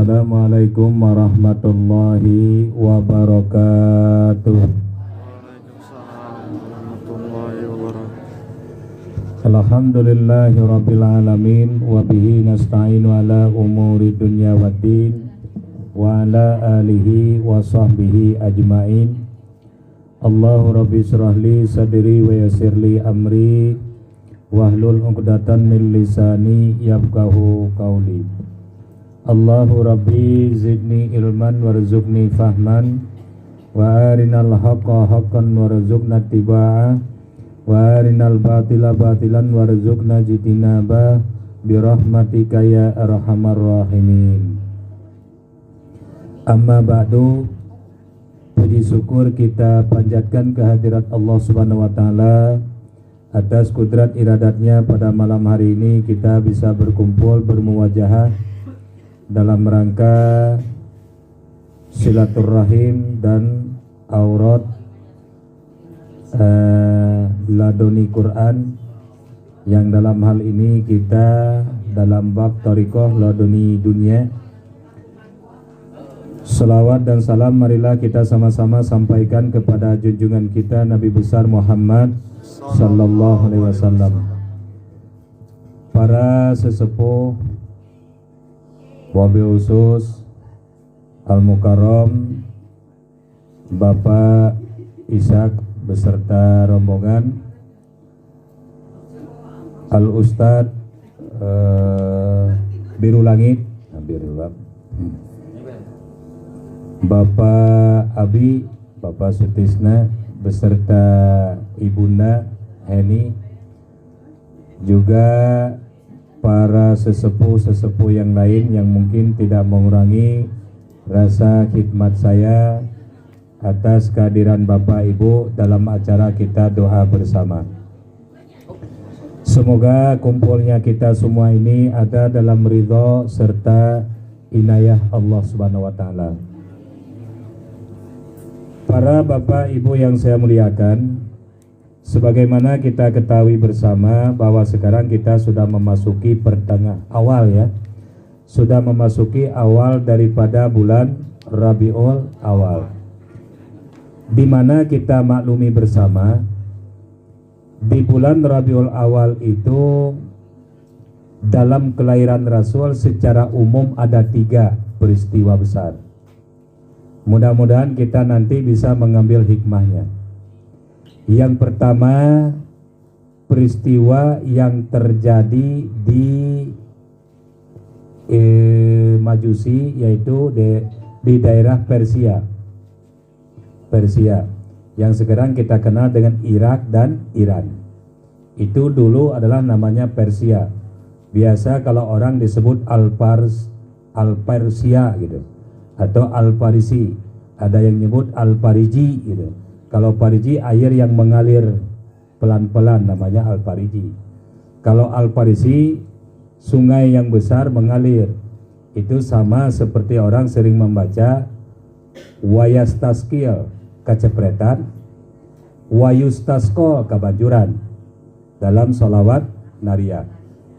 Assalamualaikum warahmatullahi wabarakatuh. Waalaikumsalam warahmatullahi wabarakatuh. Alhamdulillahi rabbil alamin wa bihi nasta'inu ala umuri dunya waddin wa ala alihi wa sahbihi ajmain. Allahu rabbi syrahli sadri wa yassirli amri wahlul 'uqdatan min lisani yafqahu qawli. Allahu rabbi zidni ilman warzuqni fahman wa arinal haqqa haqqan warzuqna tibaa wa arinal batila batilan warzuqna jitinaba birahmatika ya arhamar rahimin. Amma ba'du, puji syukur kita panjatkan kehadirat Allah Subhanahu wa taala atas kudrat iradatnya. Pada malam hari ini kita bisa berkumpul bermuwajahah dalam rangka silaturahim dan aurat ladoni Quran, yang dalam hal ini kita dalam bab thariqah ladoni dunia. Salawat dan salam marilah kita sama-sama sampaikan kepada junjungan kita Nabi besar Muhammad sallallahu alaihi wasallam. Para sesepuh, wabil khusus Al-Mukarram Bapak Ishak beserta rombongan, Al-Ustadz Biru Langit, Bapak Abi, Bapak Sutisna beserta Ibunda Heni, juga para sesepuh-sesepuh yang lain yang mungkin tidak mengurangi rasa khidmat saya atas kehadiran Bapak Ibu dalam acara kita doa bersama. Semoga kumpulnya kita semua ini ada dalam ridho serta inayah Allah Subhanahu wa taala. Para Bapak Ibu yang saya muliakan, sebagaimana kita ketahui bersama bahwa sekarang kita sudah memasuki awal ya, sudah memasuki awal daripada bulan Rabiul Awal, di mana kita maklumi bersama di bulan Rabiul Awal itu dalam kelahiran Rasul secara umum ada 3 peristiwa besar. Mudah-mudahan kita nanti bisa mengambil hikmahnya. Yang pertama, peristiwa yang terjadi di Majusi, yaitu di daerah Persia yang sekarang kita kenal dengan Irak dan Iran. Itu dulu adalah namanya Persia. Biasa kalau orang disebut Al-Persia gitu, atau Al-Farisi, ada yang nyebut Al-Fariji gitu. Kalau Fariji air yang mengalir pelan-pelan namanya Al-Fariji. Kalau Al-Farisi sungai yang besar mengalir. Itu sama seperti orang sering membaca wayastaskil kecepretan, wayustaskol kebanjuran dalam sholawat nariyah.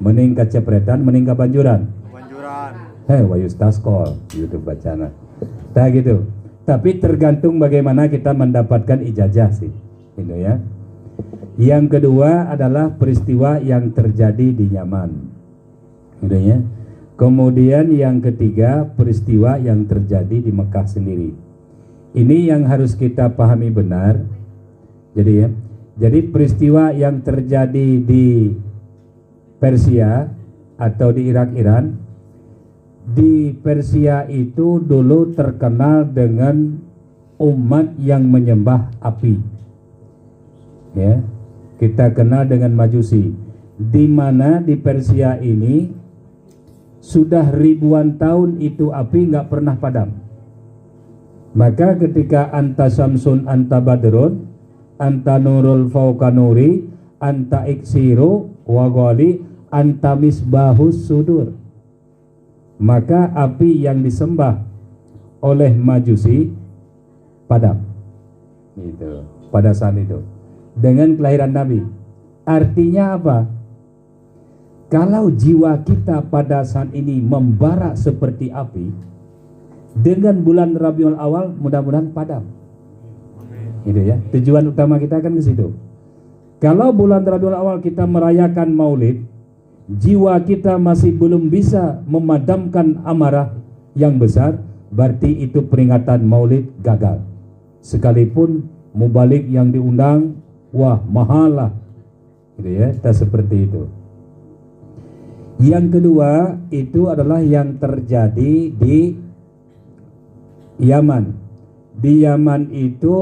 Mening kecepretan, mening kebanjuran. Wayustaskol gitu bacana. Nah gitu. Tapi tergantung bagaimana kita mendapatkan ijazah sih, gitu ya. Yang kedua adalah peristiwa yang terjadi di Yaman, gitu ya. Kemudian yang ketiga peristiwa yang terjadi di Mekah sendiri. Ini yang harus kita pahami benar. Jadi peristiwa yang terjadi di Persia atau di Irak Iran. Di Persia itu dulu terkenal dengan umat yang menyembah api. Ya, kita kenal dengan Majusi. Di mana di Persia ini sudah ribuan tahun itu api nggak pernah padam. Maka ketika anta samsun anta badrun anta nurul fauqa nuri anta iksiru wa ghali anta misbahus sudur, maka api yang disembah oleh Majusi padam. Gitu. Pada saat itu dengan kelahiran Nabi. Artinya apa? Kalau jiwa kita pada saat ini membara seperti api, Dengan bulan Rabiul Awal mudah-mudahan padam. Gitu ya. Tujuan utama kita kan ke situ. Kalau bulan Rabiul Awal kita merayakan Maulid, jiwa kita masih belum bisa memadamkan amarah yang besar, berarti itu peringatan Maulid gagal. Sekalipun mubalik yang diundang, wah mahal lah. Gitu ya, tak seperti itu. Yang kedua itu adalah yang terjadi di Yaman. Di Yaman itu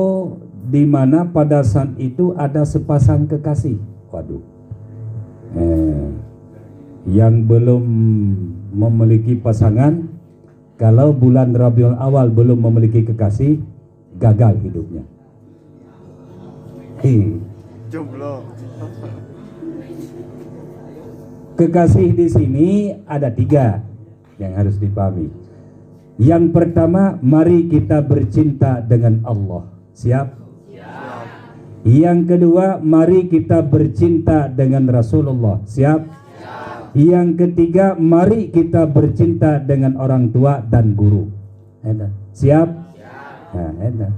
di mana pada saat itu ada sepasang kekasih. Waduh. Yang belum memiliki pasangan, kalau bulan Rabiul Awal belum memiliki kekasih, gagal hidupnya. Jomblo. Kekasih di sini ada 3 yang harus dipahami. Yang pertama, mari kita bercinta dengan Allah. Siap? Siap. Yang kedua, mari kita bercinta dengan Rasulullah. Siap? Siap. Yang ketiga, mari kita bercinta dengan orang tua dan guru. Siap? Siap. Nah,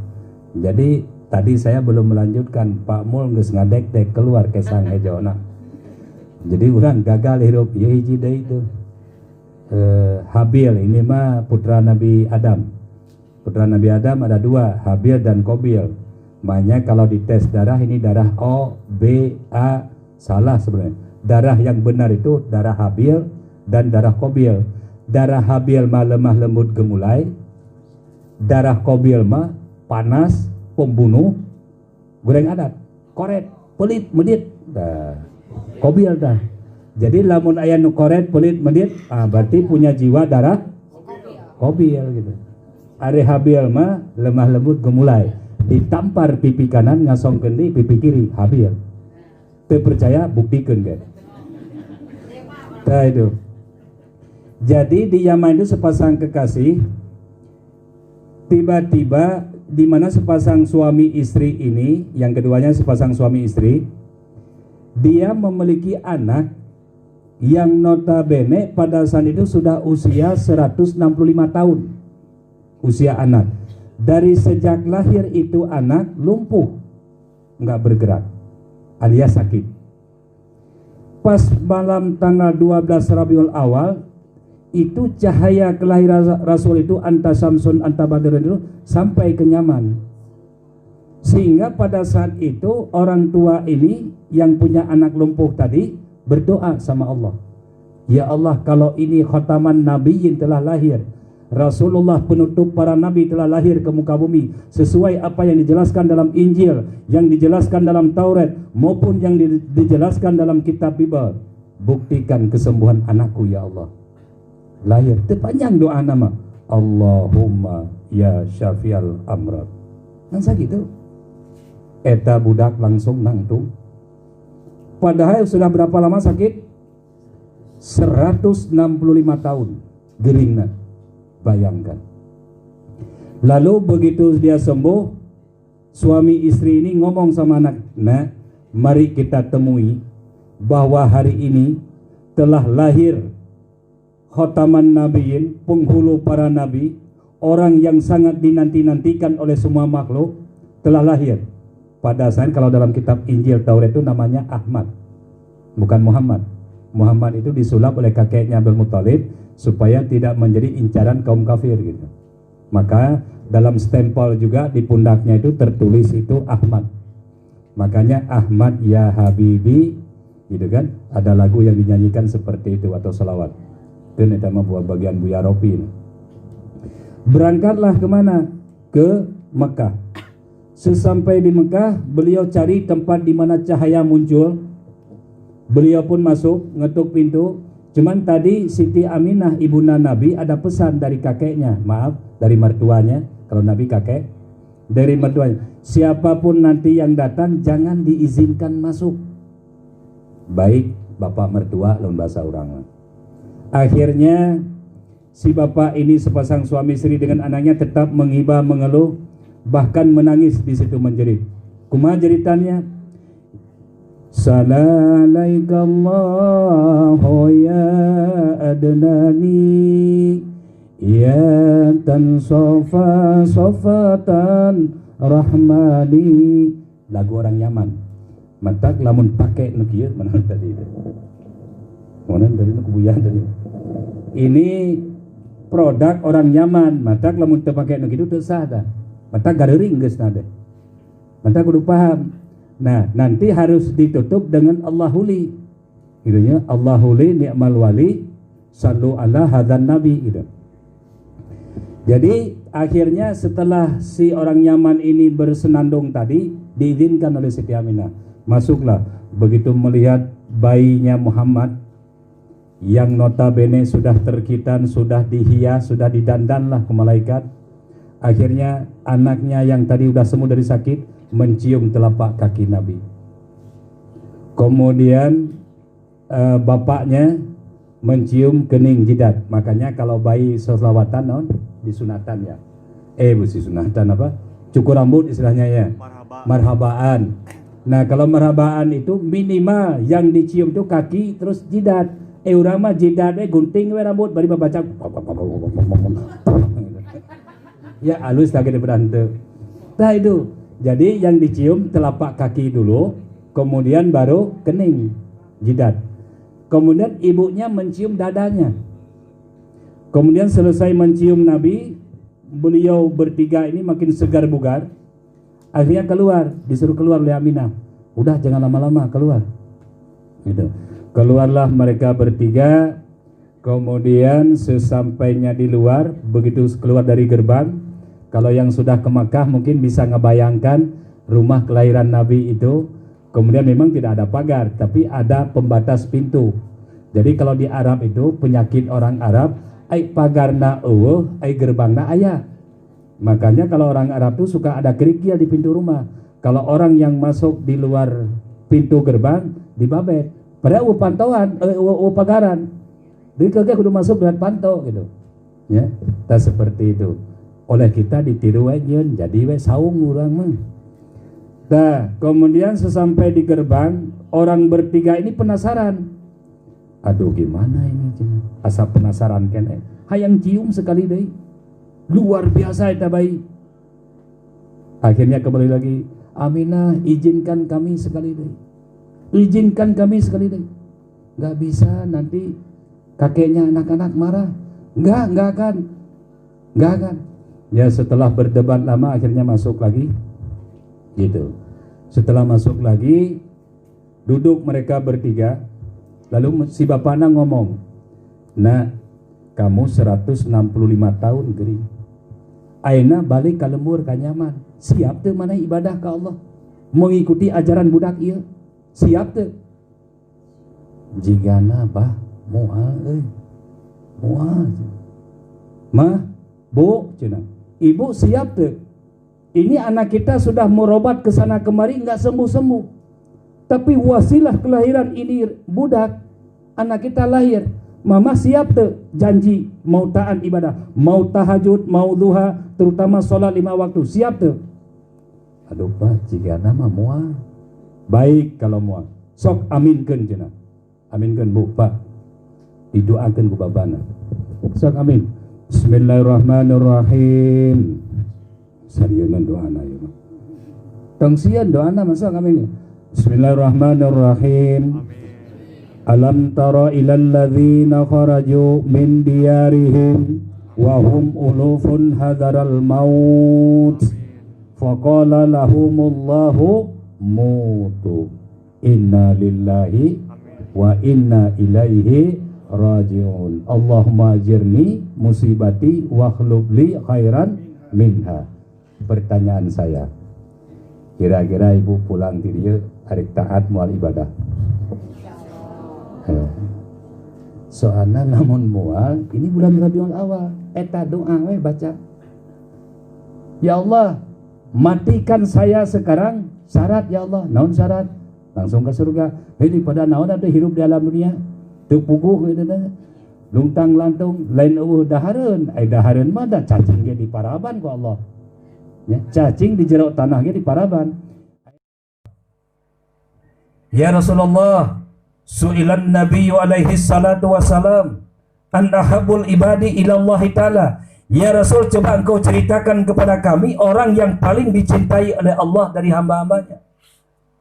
jadi tadi saya belum melanjutkan, Pak Mul geus ngadek-dek keluar ke sang hejona. Jadi orang gagal hidup ya hiji deui itu. Habil ini mah putra Nabi Adam. Putra Nabi Adam ada 2, Habil dan Qabil. Makanya kalau dites darah ini darah O, B, A, salah sebenarnya. Darah yang benar itu darah Habil dan darah Qabil. Darah Habil mah lemah lembut gemulai. Darah Qabil mah panas, pembunuh, goreng adat, koret, pelit, medit. Qabil dah. Jadi lamun aya nu koret, pelit, medit, berarti punya jiwa darah Qabil gitu. Ari Habil mah lemah lembut gemulai. Ditampar pipi kanan ngasongkeun deui pipi kiri Habil. Teu percaya buktikeun ge. Tah itu. Jadi di Yaman itu sepasang kekasih, tiba-tiba di mana sepasang suami istri ini, yang keduanya sepasang suami istri, dia memiliki anak yang notabene pada saat itu sudah usia 165 tahun. Usia anak. Dari sejak lahir itu anak lumpuh, nggak bergerak, alias sakit. Pas malam tanggal 12 Rabiul Awal, itu cahaya kelahiran Rasul itu anta Samsun anta Badrun itu sampai ke Yaman. Sehingga pada saat itu orang tua ini yang punya anak lumpuh tadi berdoa sama Allah. Ya Allah, kalau ini khataman nabiyyin telah lahir, Rasulullah penutup para nabi telah lahir ke muka bumi sesuai apa yang dijelaskan dalam Injil, yang dijelaskan dalam Taurat maupun yang dijelaskan dalam kitab Bible. Buktikan kesembuhan anakku ya Allah. Lahir, terpanjang doa nama Allahumma ya syafial amrad. Kan gitu. Eta budak langsung nangtung. Padahal sudah berapa lama sakit? 165 tahun geringna. Bayangkan. Lalu begitu dia sembuh, suami istri ini ngomong sama anak, "Nah, mari kita temui bahwa hari ini telah lahir khataman nabiyyin, penghulu para nabi, orang yang sangat dinanti-nantikan oleh semua makhluk, telah lahir." Pada saat kalau dalam kitab Injil Taurat itu namanya Ahmad, bukan Muhammad. Muhammad itu disulap oleh kakeknya Abdul Muthalib supaya tidak menjadi incaran kaum kafir gitu. Maka dalam stempel juga di pundaknya itu tertulis itu Ahmad. Makanya Ahmad ya Habibi gitu kan. Ada lagu yang dinyanyikan seperti itu atau salawat. Itu nama buat bagian Buya Ropi. Berangkatlah kemana? Ke Mekah. Sesampai di Mekah, beliau cari tempat di mana cahaya muncul. Beliau pun masuk, ngetuk pintu. Cuman tadi Siti Aminah ibunda Nabi ada pesan dari kakeknya, maaf, dari mertuanya. Kalau Nabi kakek, dari mertuanya, siapapun nanti yang datang jangan diizinkan masuk. Baik bapak mertua lawan bahasa orang. Akhirnya si bapak ini sepasang suami istri dengan anaknya tetap menghibah, mengeluh, bahkan menangis di situ menjerit. Kumaha jeritannya? Salalaikallahu ya adnani ya sofatan sofa sofatan rahmani. Lagu orang Yaman. Matak lamun pakai nukieu mana tadi. Mana tadi nu kubuyan tadi. Ini produk orang Yaman. Matak lamun teu pakai nu kitu teu sah dah. Matak gareuring geus na deh. Matak kudu paham. Nah, nanti harus ditutup dengan Allahuli. Gitu ya, Allahuli ni'mal wali sallu ala hadzan nabi gitu. Jadi akhirnya setelah si orang Yaman ini bersenandung tadi, diizinkan oleh Siti Aminah. Masuklah, begitu melihat bayinya Muhammad yang notabene sudah terkitan, sudah dihias, sudah didandanlah ke malaikat. Akhirnya anaknya yang tadi sudah sembuh dari sakit mencium telapak kaki Nabi. Kemudian bapaknya mencium kening jidat. Makanya kalau bayi selawatan non disunatan ya. Bukan sunatan apa? Cukur rambut istilahnya ya. Marhabaan. Nah, kalau marhabaan itu minimal yang dicium itu kaki terus jidat. Urang mah jidat gunting we rambut bari babaca. Ya halus lagi di berante. Nah itu. Jadi yang dicium telapak kaki dulu, kemudian baru kening, jidat. Kemudian ibunya mencium dadanya. Kemudian selesai mencium Nabi, beliau bertiga ini makin segar bugar. Akhirnya keluar, disuruh keluar oleh Aminah. Udah jangan lama-lama, keluar. Gitu. Keluarlah mereka bertiga. Kemudian sesampainya di luar, begitu keluar dari gerbang, kalau yang sudah ke Makkah mungkin bisa ngebayangkan rumah kelahiran Nabi itu. Kemudian memang tidak ada pagar, tapi ada pembatas pintu. Jadi kalau di Arab itu penyakit orang Arab, ai pagarna eueuh, ai gerbangna aya. Makanya kalau orang Arab itu suka ada kerikil di pintu rumah. Kalau orang yang masuk di luar pintu gerbang dibabet. Padahal pantauan, pagaran. Jadi kagak kudu masuk dengan pantau gitu. Ya, tak seperti itu. Oleh kita ditiru nyeun jadi we saung urang mah. Nah, kemudian sesampai di gerbang, orang bertiga ini penasaran. Aduh gimana ini cenah? Asa penasaran kene. Hayang cium sekali deui. Luar biasa eta bayi. Akhirnya kembali lagi, Aminah izinkan kami sekali deui. Izinkan kami sekali deui. Enggak bisa nanti kakeknya anak-anak marah. Enggak akan. Ya setelah berdebat lama akhirnya masuk lagi gitu. Setelah masuk lagi duduk mereka bertiga. Lalu si bapaknya ngomong, "Nah, kamu 165 tahun gering. Aina balik ka lembur ka nyaman. Siap teu mana ibadah ka Allah? Mengikuti ajaran budak ieu? Siap teu?" Jigana bah moal euy. Moal. Mah, Bu, cenah. Ibu siap tuh. Ini anak kita sudah merobat ke sana kemari nggak sembuh-sembuh. Tapi wasilah kelahiran ini budak, anak kita lahir. Mama siap tuh janji mau taat ibadah, mau tahajud, mau duha, terutama sholat 5 waktu. Siap tuh. Aduh Pak, jika nama mual. Baik kalau mual. Sok aminkeun cenah. Aminkeun Bu, Pak. Didoakeun ku babana. Sok amin. Bismillahirrahmanirrahim. Sarieun doana ieu. Tong sieun doana masa kami. Bismillahirrahmanirrahim. Alam tara ilal ladzina kharaju min diyarihim wa hum ulufun hadaral maut faqala lahumullahu mutu inna lillahi wa inna ilaihi raji'un. Allahumma ajirni musibati wa khlubli khairan minha. Pertanyaan saya, kira-kira ibu pulang di dia hari taat mual ibadah? Soalnya namun mual, ini bulan Rabiul Awal, eta doa we baca. Ya Allah, matikan saya sekarang, syarat ya Allah. Naon syarat? Langsung ke surga. Ini pada naon ada hidup di alam dunia? Teu puguh gitu dah. Lungtang lantung lain dahareun, dahareun mah da cacing ge di paraban ku Allah. Ya, cacing di jero tanah ge di paraban. Ya Rasulullah, su'ilan Nabi alaihi salatu wasalam an ahabul ibadi ila Allah taala Ya Rasul, coba engkau ceritakan kepada kami orang yang paling dicintai oleh Allah dari hamba-hambanya.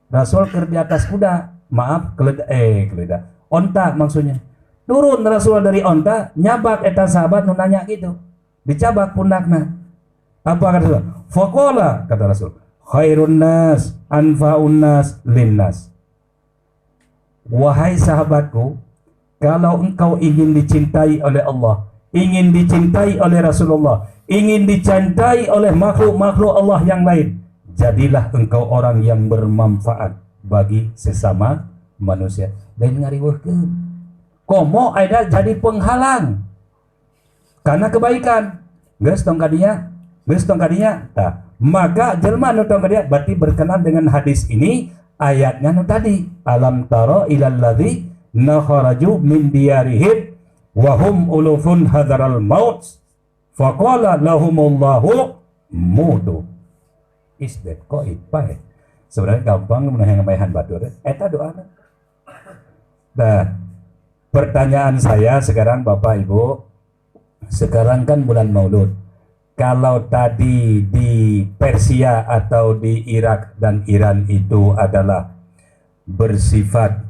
Rasul di atas kuda, maaf, keleda, onta maksudnya. Turun Rasul dari onta, nyabak eta sahabat nu nanya gitu. Dicabak pundakna. Apa kata Rasul? Faqala, kata Rasul, khairun nas anfa'un nas linnas. Wahai sahabatku, kalau engkau ingin dicintai oleh Allah, ingin dicintai oleh Rasulullah, ingin dicintai oleh makhluk-makhluk Allah yang lain, jadilah engkau orang yang bermanfaat bagi sesama manusia. Dan ngariweuhkeun, komo ada jadi penghalang karena kebaikan. Geus tong kadinya, tah. Maka jelma nu tong kadinya berarti berkenan dengan hadis ini, ayatnya nu tadi, alam taro ilal ladzi nakharaju min diyarihim wa hum ulufun hadaral maut faqala lahumullahu mutu. Isdet kok ipai. Sebenarnya gampang menahan ngamaihan batur. Eta doana. Nah, pertanyaan saya sekarang Bapak Ibu, sekarang kan bulan Maulud. Kalau tadi di Persia atau di Irak dan Iran itu adalah bersifat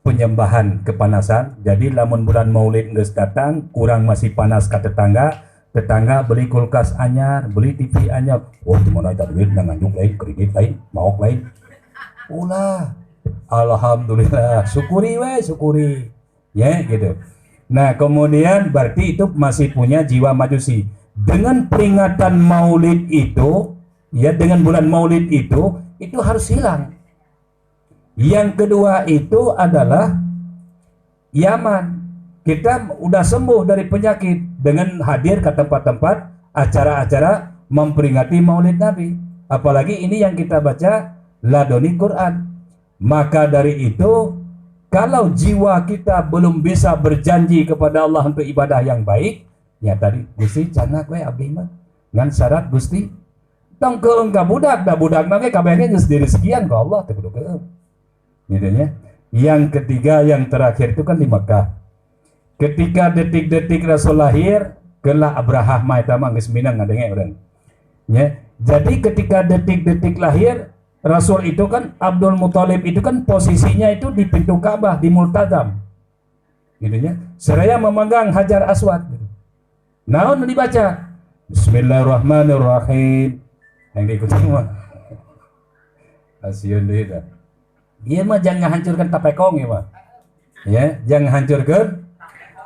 penyembahan kepanasan, jadi lamun bulan Maulid geus datang, kurang masih panas ke tetangga beli kulkas anyar, beli TV anyar. Oh, di mana ada duit nganjuk lain, kredit lain, maok lain. Ulah. Alhamdulillah, syukuri we, syukuri. Ya, gitu. Nah, kemudian berarti itu masih punya jiwa majusi. Dengan peringatan Maulid itu, ya dengan bulan Maulid itu harus hilang. Yang kedua itu adalah Yaman. Kita udah sembuh dari penyakit dengan hadir ke tempat-tempat acara-acara memperingati Maulid Nabi. Apalagi ini yang kita baca ladoni Quran. Maka dari itu, kalau jiwa kita belum bisa berjanji kepada Allah untuk ibadah yang baik, ya tadi Gusti canak we abdi mah ngan syarat Gusti tong keung ka budak, da budak mah ge kabehna geus diri sekian ka Allah teh kudu keung. Gitu ya. Yang ketiga, yang terakhir itu kan di Mekah. Ketika detik-detik Rasul lahir, gelah Abrahah mah eta mah geus minang ngadenge urang. Ya. Jadi ketika detik-detik lahir Rasul itu kan, Abdul Muthalib itu kan posisinya itu di pintu Ka'bah, di Multazam. Gitu ya. Seraya memegang Hajar Aswad. Gitu. Naon dibaca? Bismillahirrahmanirrahim. Yang diikuti semua. Asiun deui dah. Dia mah jangan hancurkan tapekong ya mah. Ya, jangan hancurkan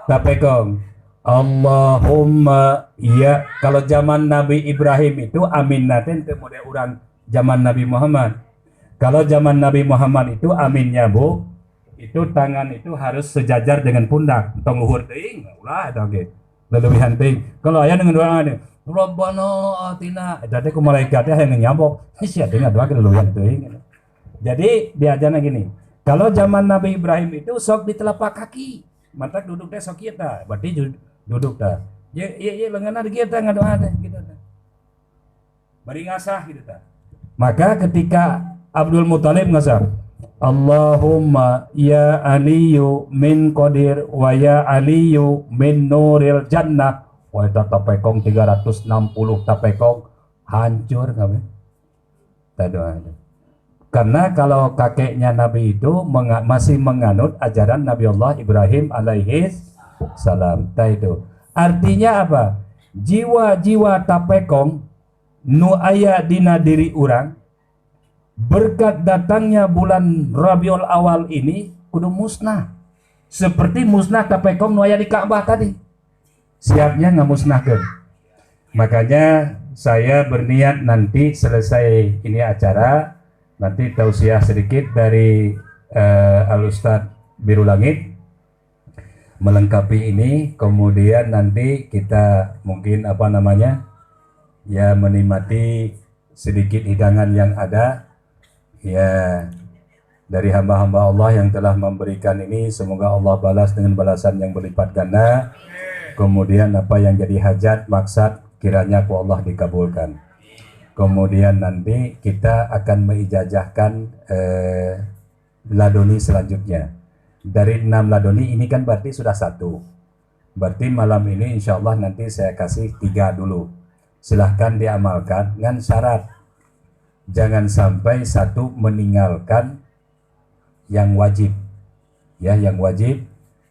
tapekong. Allahumma ya, kalau zaman Nabi Ibrahim itu amin naten teu model urang zaman Nabi Muhammad. Kalau zaman Nabi Muhammad itu aminnya Bu, itu tangan itu harus sejajar dengan pundak, tong luhur teuing, ulah eta ge. Leuwih teuing. Kalau aya dengan doa anu, Rabbana atina, eta teh ku malaikat teh hayang nyambok, sia teh ngadoa ke leuwih teuing. Jadi diajarna gini, kalau zaman Nabi Ibrahim itu sok di telapak kaki, mantak duduk teh sok kieu tah, berarti duduk tah. Ye leungeunna di kieu tah ngadoa teh gitu tah. Bari ngasah gitu tah. Maka ketika Abdul Muthalib ngasah, Allahumma ya aliyu min qadir wa ya aliyu min nuril jannah. Wah, eta tapekong 360 tapekong hancur kabeh. Tah doa. Karena kalau kakeknya Nabi itu masih menganut ajaran Nabi Allah Ibrahim alaihi salam. Itu artinya apa? Jiwa-jiwa tapekong nu aya dina diri urang berkat datangnya bulan Rabiul Awal ini kudu musnah. Seperti musnah tapekong nu aya di Ka'bah tadi. Siapnya ngamusnahkeun. Makanya saya berniat nanti selesai ini acara, nanti tausiah sedikit dari Al-Ustadz Biru Langit melengkapi ini, kemudian nanti kita mungkin ya menikmati sedikit hidangan yang ada ya dari hamba-hamba Allah yang telah memberikan ini. Semoga Allah balas dengan balasan yang berlipat ganda. Kemudian apa yang jadi hajat maksud kiranya ku Allah dikabulkan. Kemudian nanti kita akan mengijazahkan ladoni selanjutnya. Dari 6 ladoni ini kan berarti sudah 1. Berarti malam ini insya Allah nanti saya kasih 3 dulu. Silahkan diamalkan dengan syarat jangan sampai satu meninggalkan yang wajib. Ya, yang wajib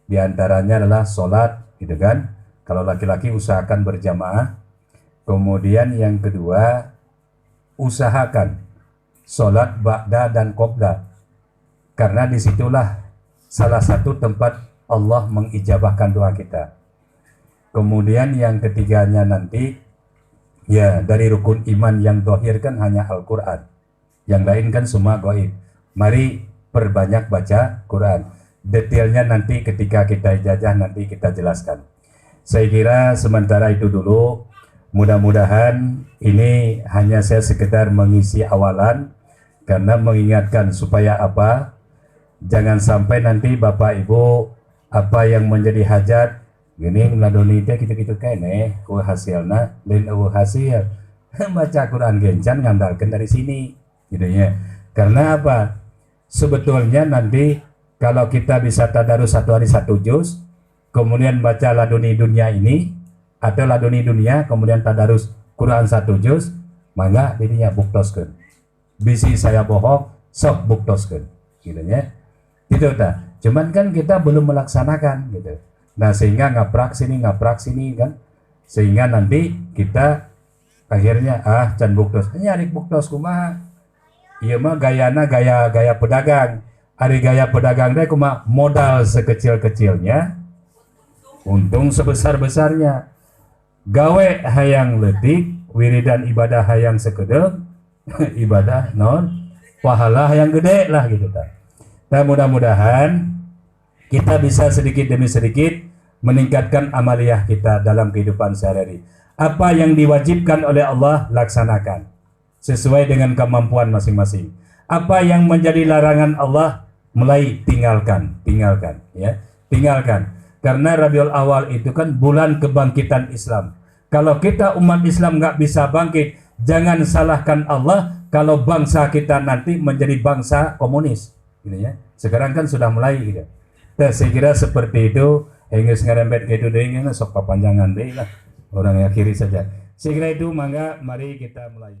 diantaranya adalah sholat, gitu kan? Kalau laki-laki usahakan berjamaah. Kemudian yang kedua, usahakan sholat ba'da dan qobla. Karena disitulah salah satu tempat Allah mengijabahkan doa kita. Kemudian yang ketiganya nanti, ya dari rukun iman yang dohir kan hanya Al-Quran. Yang lain kan semua gaib. Mari perbanyak baca Quran. Detailnya nanti ketika kita ijazah nanti kita jelaskan. Saya kira sementara itu dulu. Mudah-mudahan ini hanya saya sekedar mengisi awalan karena mengingatkan supaya apa? Jangan sampai nanti Bapak Ibu apa yang menjadi hajat gini ngeladoni teh gitu-gitu kene hasilna dan hasil baca Quran gencan ngandalkan dari sini gitu ya. Karena apa? Sebetulnya nanti kalau kita bisa tadarus 1 hari 1 juz, kemudian baca laduni dunia ini atau laduni dunia kemudian tadarus Quran 1 juz, mangga dirinya buktoskeun. Bisi saya bohong, sok buktoskeun gitu ya. Gitu ta. Cuman kan kita belum melaksanakan gitu. Nah, sehingga ngaprak sini kan. Sehingga nanti kita akhirnya can buktos. Nyari buktos kumaha? Ieu mah gayana gaya pedagang. Ari gaya pedagang teh kumaha? Modal sekecil-kecilnya, untung sebesar-besarnya. Gawe hayang leutik, wiridan ibadah hayang sekedeg, ibadah non pahala hayang gede lah gitu ta. Nah, mudah-mudahan kita bisa sedikit demi sedikit meningkatkan amaliyah kita dalam kehidupan sehari-hari. Apa yang diwajibkan oleh Allah laksanakan sesuai dengan kemampuan masing-masing. Apa yang menjadi larangan Allah mulai tinggalkan ya, tinggalkan. Karena Rabiul Awal itu kan bulan kebangkitan Islam. Kalau kita umat Islam nggak bisa bangkit, jangan salahkan Allah kalau bangsa kita nanti menjadi bangsa komunis. Gitu ya. Sekarang kan sudah mulai gitu. Nah, saya kira seperti itu. Inggris ngerembet gitu deh, sok papanjangan deh lah. Orang yang kiri saja. Saya kira itu, mangga mari kita mulai.